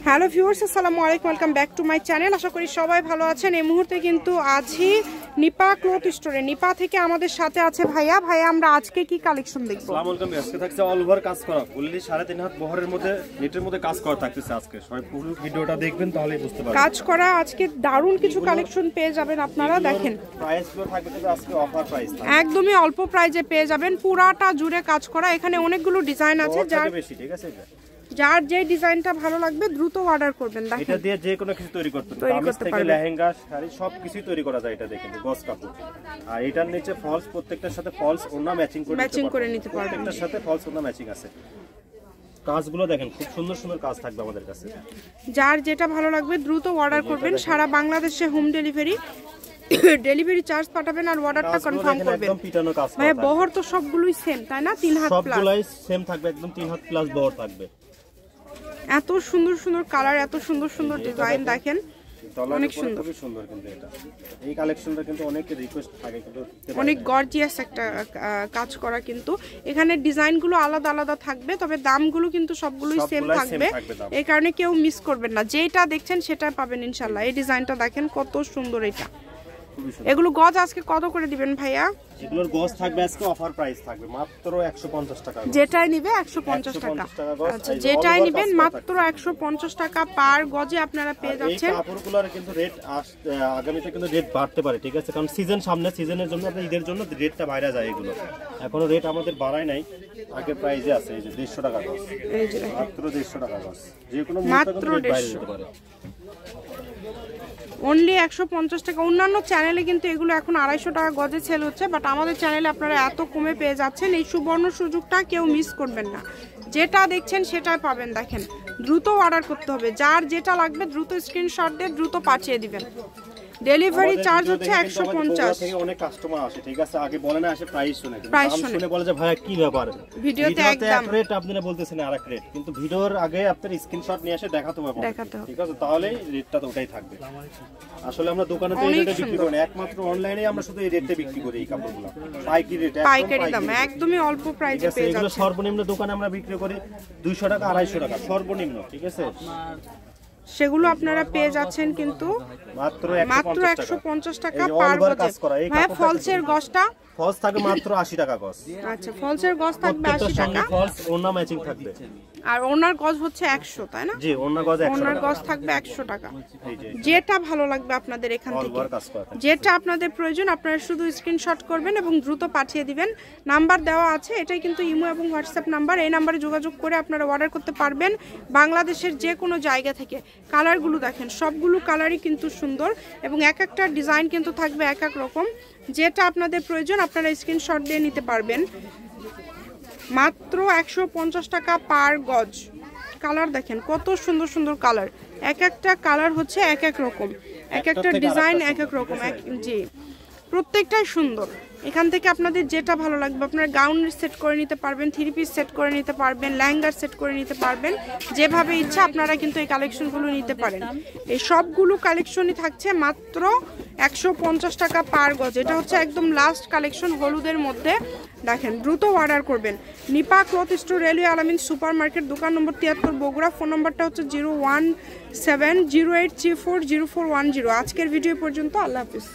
Hello viewers, আসসালামু আলাইকুম, welcome back to my channel. আশা করি সবাই ভালো আছেন। এই মুহূর্তে কিন্তু আছি নিপা ক্লথ স্টোরে। নিপা থেকে আমাদের সাথে আছে ভাইয়া। ভাইয়া, আমরা আজকে কি কালেকশন দেখব? আসসালামু আলাইকুম। আজকে থাকছে অল ওভার কাজ করা, ফুললি 3.5 হাত বহরের মধ্যে নেটের মধ্যে কাজ করা থাকতেছে। আজকে সবাই ফুল ভিডিওটা দেখবেন তাহলেই বুঝতে পারবেন। কাজ করা আজকে দারুণ কিছু কালেকশন পেয়ে যাবেন আপনারা। দেখেন প্রাইসগুলো থাকবে কিন্তু আজকে অফার প্রাইস, একদমই অল্প প্রাইজে পেয়ে যাবেন। পুরাটা জুড়ে কাজ করা। এখানে অনেকগুলো ডিজাইন আছে, যার বেশি ঠিক আছে, যার যে ডিজাইনটা ভালো লাগবে দ্রুত অর্ডার করবেন। দেখেন এটা দিয়ে যে কোনো কিছু তৈরি করতে পারবেন, কামিজ থেকে লেহেঙ্গা শাড়ি সবকিছু তৈরি করা যায়। এটা দেখেন গস কাপড়, আর এটার নিচে ফলস, প্রত্যেকটার সাথে ফলস ওড়না ম্যাচিং করে নিতে পারবেন। প্রত্যেকটার সাথে ফলস ওড়না ম্যাচিং আছে। কাজগুলো দেখেন খুব সুন্দর সুন্দর কাজ থাকবে আমাদের কাছে। যার যেটা ভালো লাগবে দ্রুত অর্ডার করবেন। সারা বাংলাদেশে হোম ডেলিভারি, ডেলিভারি চার্জ পাঠাবেন আর অর্ডারটা কনফার্ম করবেন। ভাই বহর তো সবগুলোই সেম, তাই না? 3 হাত প্লাস সবগুলাই সেম থাকবে, একদম 3 হাত প্লাস বহর থাকবে। এত সুন্দর সুন্দর কালার, এত সুন্দর সুন্দর ডিজাইন, দেখেন অনেক সুন্দর। খুবই সুন্দর কিন্তু এটা, এই কালেকশনটা কিন্তু অনেক রিকোয়েস্ট থাকে, কিন্তু অনেক গর্জিয়াস একটা কাজ করা। কিন্তু এখানে ডিজাইনগুলো আলাদা আলাদা থাকবে, তবে দামগুলো কিন্তু সবগুলোই সেম থাকবে। এই কারণে কেউ মিস করবেন না, যেটা দেখছেন সেটা পাবেন ইনশাআল্লাহ। এই ডিজাইনটা দেখেন কত সুন্দর। এটা এগুলো গজ আজকে কত করে দিবেন ভাইয়া? এগুলোর গজ থাকবে আজকে অফার প্রাইস থাকবে মাত্র 150 টাকা। যেটাই নিবে 150 টাকা। আচ্ছা, যেটাই নেবেন মাত্র 150 টাকা পার গজে আপনারা পেয়ে যাচ্ছেন। এই কাপড়গুলোর কিন্তু রেট আগামীতে কিন্তু রেট বাড়তে পারে, ঠিক আছে? কারণ সিজন সামনে, সিজনের জন্য আপনাদের ঈদের জন্য রেটটা বাইরে যায়। এগুলো এখনো রেট আমাদের বাড়ায় নাই, আগে প্রাইসে আছে। এই যে 150 টাকা গজ, এই যে মাত্র 150 টাকা গজ, যে কোনো মাত্র 150 পারে। অনলি 150 টাকা। অন্যান্য চ্যানেলে কিন্তু এগুলো এখন 250 টাকা গজে সেল হচ্ছে, বাট আমাদের চ্যানেলে আপনারা এত কমে পেয়ে যাচ্ছেন। এই সুবর্ণ সুযোগটা কেউ মিস করবেন না। যেটা দেখছেন সেটাই পাবেন। দেখেন দ্রুত অর্ডার করতে হবে, যার যেটা লাগবে দ্রুত স্ক্রিনশট দিয়ে দ্রুত পাঠিয়ে দিবেন। ডেলিভারি চার্জ হচ্ছে 150। অনেক কাস্টমার আসে, ঠিক আছে, আগে বলে না, আসে প্রাইস শুনে, দাম শুনে বলে যে ভাইয়া কি ব্যাপার, ভিডিওতে এক রেট আপনারা বলতেছেন আরেক রেট, কিন্তু ভিডিওর আগে আপনার স্ক্রিনশট নিয়ে এসে দেখাতে হবে, ঠিক আছে? তাহলে রেটটা তো ওটাই থাকবে। আসলে আমরা দোকানে তো এই রেটে বিক্রি করি না, একমাত্র অনলাইনে আমরা শুধু এই রেটে বিক্রি করি। এই কাপড়গুলো পাইকারি রেটে, পাইকারি দাম, একদমই অল্প প্রাইসে পেয়ে যাচ্ছেন। এগুলো সর্বনিম্ন দোকানে আমরা বিক্রি করি 200 টাকা 250 টাকা সর্বনিম্ন, ঠিক আছে? সেগুলো আপনারা পেয়ে যাচ্ছেন কিন্তু মাত্র 150 টাকা পার গজ। হ্যাঁ, ফলসের গজটা ফলস থাকবে মাত্র 80 টাকা গজ। আচ্ছা, ফলসের গজ থাকবে 80 টাকা, ফলস ওড়না ম্যাচিং থাকবে। আর ওনার গজ হচ্ছে 100, তাই না? জি, ওনার গজ 100 টাকা। ওনার গজ থাকবে 100 টাকা। যেটা ভালো লাগবে আপনাদের এখান থেকে, যেটা আপনাদের প্রয়োজন আপনারা শুধু স্ক্রিনশট করবেন এবং দ্রুত পাঠিয়ে দিবেন। নাম্বার দেওয়া আছে, এটাই কিন্তু ইমো এবং হোয়াটসঅ্যাপ নাম্বার। এই নাম্বারে যোগাযোগ করে আপনারা অর্ডার করতে পারবেন বাংলাদেশের যে কোনো জায়গা থেকে। কালারগুলো দেখেন, সবগুলো কালারই কিন্তু সুন্দর এবং এক একটা ডিজাইন কিন্তু থাকবে এক এক রকম। যেটা আপনাদের প্রয়োজন আপনারা স্ক্রিনশট দিয়ে নিতে পারবেন। মাত্র 150 টাকা পার গজ। কালার দেখেন কত সুন্দর সুন্দর কালার, এক একটা কালার হচ্ছে এক এক রকম, এক একটা ডিজাইন এক এক রকম। জি, প্রত্যেকটাই সুন্দর। এখান থেকে আপনাদের যেটা ভালো লাগবে আপনারা গাউনের সেট করে নিতে পারবেন, 3 পিস সেট করে নিতে পারবেন, লেহেঙ্গার সেট করে নিতে পারবেন। যেভাবে ইচ্ছা আপনারা কিন্তু এই কালেকশনগুলো নিতে পারেন। এই সবগুলো কালেকশনই থাকছে মাত্র 150 টাকা পার গজ। এটা হচ্ছে একদম লাস্ট কালেকশন হলুদের মধ্যে। দেখেন দ্রুত অর্ডার করবেন। নিপা ক্লথ স্টোর, রেলওয়ে আলামিন সুপার মার্কেট, দোকান নম্বর 73, বগুড়া। ফোন নম্বরটা হচ্ছে 01708340410। আজকের ভিডিও পর্যন্ত। আল্লাহ হাফিজ।